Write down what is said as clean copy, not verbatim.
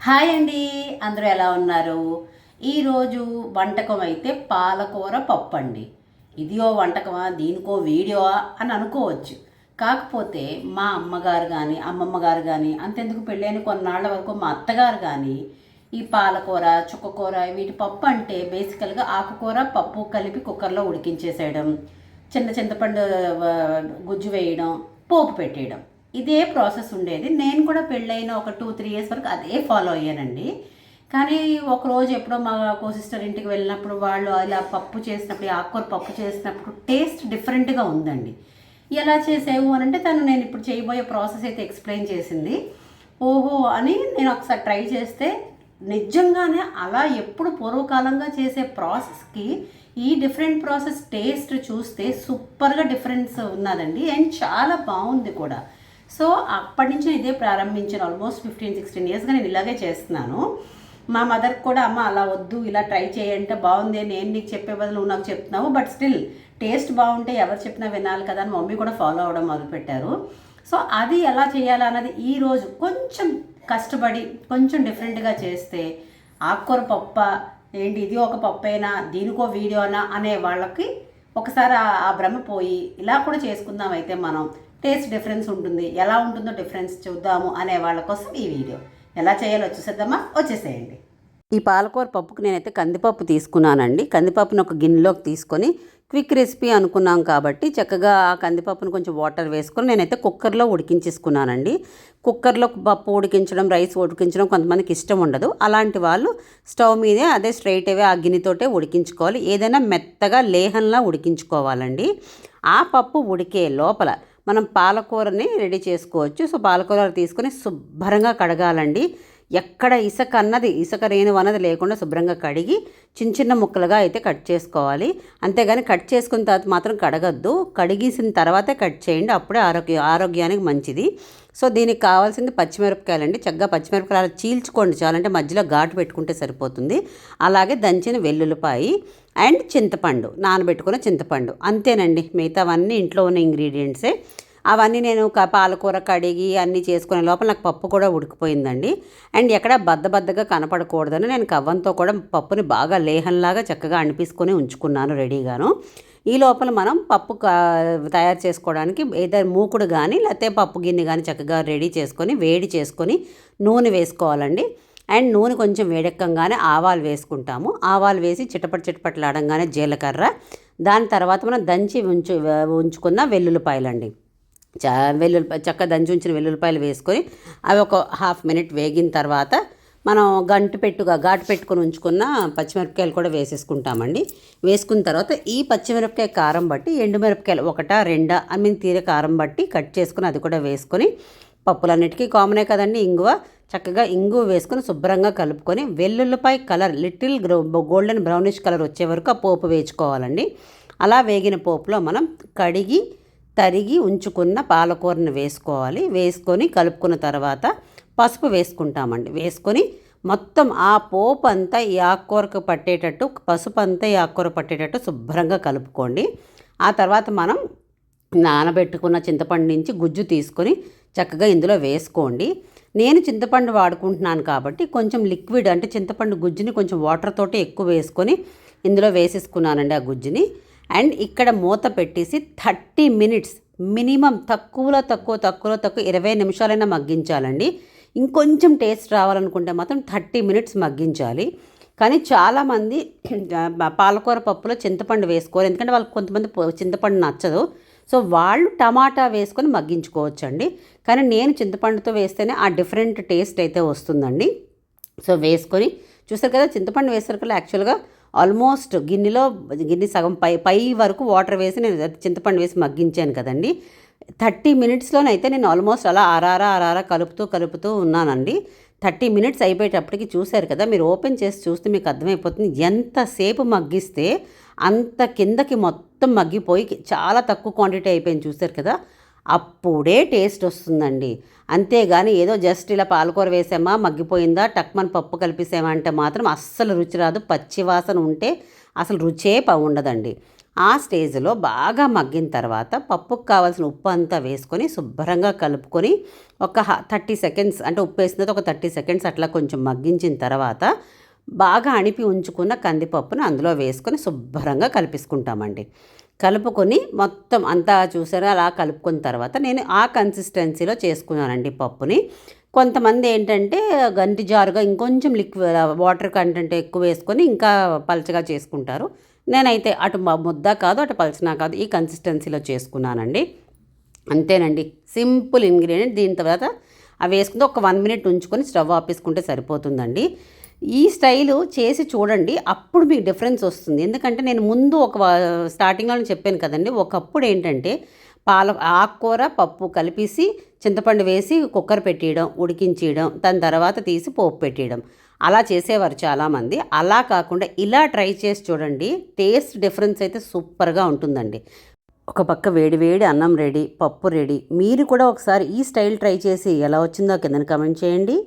Hi అండి, అందరూ ఎలా ఉన్నారు? ఈరోజు వంటకం అయితే పాలకూర పప్పు అండి. ఇదియో వంటకమా, దీనికో వీడియోవా అని అనుకోవచ్చు. కాకపోతే మా అమ్మగారు కానీ అమ్మమ్మ గారు కానీ అంతెందుకు పెళ్ళైన కొన్నాళ్ళ వరకు మా అత్తగారు కానీ ఈ పాలకూర చుక్కకూర వీటి పప్పు అంటే బేసికల్గా ఆకుకూర పప్పు కలిపి కుక్కర్లో ఉడికించేసేయడం, చిన్న చింతపండు గుజ్జు వేయడం, పోపు పెట్టేయడం, ఇదే ప్రాసెస్ ఉండేది. నేను కూడా పెళ్ళైన ఒక 2-3 ఇయర్స్ వరకు అదే ఫాలో అయ్యానండి. కానీ ఒకరోజు ఎప్పుడో మా సిస్టర్ ఇంటికి వెళ్ళినప్పుడు వాళ్ళు ఇలా పప్పు చేసినప్పుడు, ఆకుకూర పప్పు చేసినప్పుడు టేస్ట్ డిఫరెంట్గా ఉందండి. ఎలా చేసావు అని అంటే తను నేను ఇప్పుడు చేయబోయే ప్రాసెస్ అయితే ఎక్స్ప్లెయిన్ చేసింది. ఓహో అని నేను ఒకసారి ట్రై చేస్తే నిజంగానే అలా ఎప్పుడు పూర్వకాలంగా చేసే ప్రాసెస్కి ఈ డిఫరెంట్ ప్రాసెస్ టేస్ట్ చూస్తే సూపర్గా డిఫరెన్స్ ఉన్నదండి. అండ్ చాలా బాగుంది కూడా. సో అప్పటి నుంచి ఇదే ప్రారంభించాను. ఆల్మోస్ట్ 15-16 ఇయర్స్గా నేను ఇలాగే చేస్తున్నాను. మా మదర్కి కూడా అమ్మ అలా వద్దు, ఇలా ట్రై చేయంటే బాగుంది, నేను నీకు చెప్పే బదులు నువ్వు నాకు చెప్తున్నావు, బట్ స్టిల్ టేస్ట్ బాగుంటే ఎవరు చెప్పినా వినాలి కదా అని మమ్మీ కూడా ఫాలో అవ్వడం మొదలుపెట్టారు. సో అది ఎలా చేయాలన్నది ఈరోజు కొంచెం కష్టపడి కొంచెం డిఫరెంట్గా చేస్తే ఆకుకూర పప్ప ఏంటి, ఇది ఒక పప్పేనా, దీనికో వీడియోనా అనే వాళ్ళకి ఒకసారి ఆ భ్రమ పోయి ఇలా కూడా చేసుకుందాం అయితే మనం, టేస్ట్ డిఫరెన్స్ ఉంటుంది, ఎలా ఉంటుందో డిఫరెన్స్ చూద్దాము అనే వాళ్ళ కోసం ఈ వీడియో. ఎలా చేయాలో వచ్చేసేద్దామా, వచ్చేసేయండి. ఈ పాలకూర పప్పుకి నేనైతే కందిపప్పు తీసుకున్నానండి. కందిపప్పును ఒక గిన్నెలోకి తీసుకొని క్విక్ రెసిపీ అనుకున్నాం కాబట్టి చక్కగా ఆ కందిపప్పును కొంచెం వాటర్ వేసుకొని నేనైతే కుక్కర్లో ఉడికించేసుకున్నానండి. కుక్కర్లో పప్పు ఉడికించడం, రైస్ ఉడికించడం కొంతమందికి ఇష్టం ఉండదు. అలాంటి వాళ్ళు స్టవ్ మీదే అదే స్ట్రైట్ అవే ఆ గిన్నెతోటే ఉడికించుకోవాలి. ఏదైనా మెత్తగా లేహంలా ఉడికించుకోవాలండి. ఆ పప్పు ఉడికే లోపల మనం పాలకూరని రెడీ చేసుకోవచ్చు. సో పాలకూర తీసుకొని శుభ్రంగా కడగాలండి. ఎక్కడ ఇసుక రేణు అన్నది లేకుండా శుభ్రంగా కడిగి చిన్న చిన్న ముక్కలుగా అయితే కట్ చేసుకోవాలి. అంతేగాని కట్ చేసుకున్న తర్వాత మాత్రం కడగద్దు. కడిగేసిన తర్వాతే కట్ చేయండి, అప్పుడే ఆరోగ్యానికి మంచిది. సో దీనికి కావాల్సింది పచ్చిమిరపకాయలండి. చక్కగా పచ్చిమిరపకాయలు చీల్చుకోండి చాలంటే, మధ్యలో ఘాటు పెట్టుకుంటే సరిపోతుంది. అలాగే దంచిన వెల్లుల్లిపాయి అండ్ చింతపండు, నానబెట్టుకున్న చింతపండు, అంతేనండి. మిగతావన్నీ ఇంట్లో ఉన్న ఇంగ్రీడియంట్సే. అవన్నీ నేను పాలకూర కడిగి అన్నీ చేసుకునే లోపల నాకు పప్పు కూడా ఉడికిపోయిందండి. అండ్ ఎక్కడ బద్దగా కనపడకూడదని నేను కవ్వంతో కూడా పప్పుని బాగా లేహంలాగా చక్కగా అనిపించుకొని ఉంచుకున్నాను రెడీగాను. ఈ లోపల మనం పప్పు తయారు చేసుకోవడానికి ఏదైనా మూకుడు కానీ లేకపోతే పప్పు గిన్నె కానీ చక్కగా రెడీ చేసుకొని వేడి చేసుకొని నూనె వేసుకోవాలండి. అండ్ నూనె కొంచెం వేడెక్కగానే ఆవాలు వేసుకుంటాము. ఆవాలు వేసి చిటపట్లాడంగానే జీలకర్ర, దాని తర్వాత మనం దంచి ఉంచుకున్న వెల్లుల్లిపాయలండి. చక్క దంచి ఉంచిన వెల్లుల్లిపాయలు వేసుకొని అవి ఒక హాఫ్ మినిట్ వేగిన తర్వాత మనం ఘాటు పెట్టుకొని ఉంచుకున్న పచ్చిమిరపకాయలు కూడా వేసేసుకుంటామండి. వేసుకున్న తర్వాత ఈ పచ్చిమిరపకాయ కారం బట్టి ఎండుమిరపకాయలు 1-2 తీరే కారం బట్టి కట్ చేసుకుని అది కూడా వేసుకొని, పప్పులన్నిటికీ కామనే కదండి చక్కగా ఇంగువ వేసుకొని శుభ్రంగా కలుపుకొని వెల్లుల్లిపాయ colour little golden brownish colour వచ్చే వరకు ఆ పోపు వేయించుకోవాలండి. అలా వేగిన పోపులో మనం కడిగి తరిగి ఉంచుకున్న పాలకూరని వేసుకోవాలి. వేసుకొని కలుపుకున్న తర్వాత పసుపు వేసుకుంటామండి. వేసుకొని మొత్తం ఆ పోపు అంతా ఈ ఆకుకూరకు పట్టేటట్టు, పసుపు అంతా ఈ ఆకుకూర పట్టేటట్టు శుభ్రంగా కలుపుకోండి. ఆ తర్వాత మనం నానబెట్టుకున్న చింతపండు నుంచి గుజ్జు తీసుకొని చక్కగా ఇందులో వేసుకోండి. నేను చింతపండు వాడుకుంటున్నాను కాబట్టి కొంచెం లిక్విడ్ అంటే చింతపండు గుజ్జుని కొంచెం వాటర్ తోటి ఎక్కువ వేసుకొని ఇందులో వేసేసుకున్నానండి ఆ గుజ్జుని. అండ్ ఇక్కడ మూత పెట్టేసి 30 మినిట్స్ మినిమం, తక్కువలో తక్కువ 20 నిమిషాలైనా మగ్గించాలండి. ఇంకొంచెం టేస్ట్ రావాలనుకుంటే మాత్రం 30 మినిట్స్ మగ్గించాలి. కానీ చాలామంది పాలకూర పప్పులో చింతపండు వేసుకోరు, ఎందుకంటే వాళ్ళకి కొంతమంది చింతపండు నచ్చదు. సో వాళ్ళు టమాటా వేసుకొని మగ్గించుకోవచ్చండి. కానీ నేను చింతపండుతో వేస్తేనే ఆ డిఫరెంట్ టేస్ట్ అయితే వస్తుందండి. సో వేసుకొని చూసారు కదా, చింతపండు వేసరికి యాక్చువల్గా ఆల్మోస్ట్ గిన్నె సగం పై వరకు వాటర్ వేసి నేను చింతపండు వేసి మగ్గించాను కదండి. 30 మినిట్స్లోనైతే నేను ఆల్మోస్ట్ అలా ఆరారా కలుపుతూ ఉన్నానండి. 30 మినిట్స్ అయిపోయేటప్పటికి చూశారు కదా, మీరు ఓపెన్ చేసి చూస్తే మీకు అర్థమైపోతుంది. ఎంతసేపు మగ్గిస్తే అంత కిందకి మొత్తం మగ్గిపోయి చాలా తక్కువ క్వాంటిటీ అయిపోయింది. చూశారు కదా, అప్పుడే టేస్ట్ వస్తుందండి. అంతేగాని ఏదో జస్ట్ ఇలా పాలకూర వేసామా మగ్గిపోయిందా టక్మన్ పప్పు కలిపేసామా అంటే మాత్రం అస్సలు రుచి రాదు. పచ్చివాసన ఉంటే అసలు రుచే ఉండదండి. ఆ స్టేజ్లో బాగా మగ్గిన తర్వాత పప్పుకు కావాల్సిన ఉప్పు అంతా వేసుకొని శుభ్రంగా కలుపుకొని ఒక 30 సెకండ్స్, అంటే ఉప్పు వేసిన తర్వాత ఒక 30 సెకండ్స్ అట్లా కొంచెం మగ్గించిన తర్వాత బాగా అణిపి ఉంచుకున్న కందిపప్పును అందులో వేసుకొని శుభ్రంగా కలిపేసుకుంటామండి. కలుపుకొని మొత్తం అంతా చూసారా అలా కలుపుకున్న తర్వాత నేను ఆ కన్సిస్టెన్సీలో చేసుకున్నానండి పప్పుని. కొంతమంది ఏంటంటే గంటి జారుగా ఇంకొంచెం వాటర్ కంటెంట్ ఎక్కువ వేసుకొని ఇంకా పలచగా చేసుకుంటారు. నేనైతే అటు ముద్ద కాదు అటు పలచనా కాదు, ఈ కన్సిస్టెన్సీలో చేసుకున్నానండి. అంతేనండి, సింపుల్ ఇంగ్రీడియంట్. దీని తర్వాత అవి వేసుకుంటే ఒక 1 మినిట్ ఉంచుకొని స్టవ్ ఆపేసుకుంటే సరిపోతుందండి. ఈ స్టైలు చేసి చూడండి, అప్పుడు మీకు డిఫరెన్స్ వస్తుంది. ఎందుకంటే నేను ముందు స్టార్టింగ్లోనే చెప్పాను కదండి, ఒకప్పుడు ఏంటంటే ఆకుకూర పప్పు కలిపేసి చింతపండు వేసి కుక్కర్ పెట్టేయడం, ఉడికించేయడం, దాని తర్వాత తీసి పోపు పెట్టేయడం, అలా చేసేవారు చాలామంది. అలా కాకుండా ఇలా ట్రై చేసి చూడండి, టేస్ట్ డిఫరెన్స్ అయితే సూపర్గా ఉంటుందండి. ఒక పక్క వేడి వేడి అన్నం రెడీ, పప్పు రెడీ. మీరు కూడా ఒకసారి ఈ స్టైల్ ట్రై చేసి ఎలా వచ్చిందో కింద కామెంట్ చేయండి.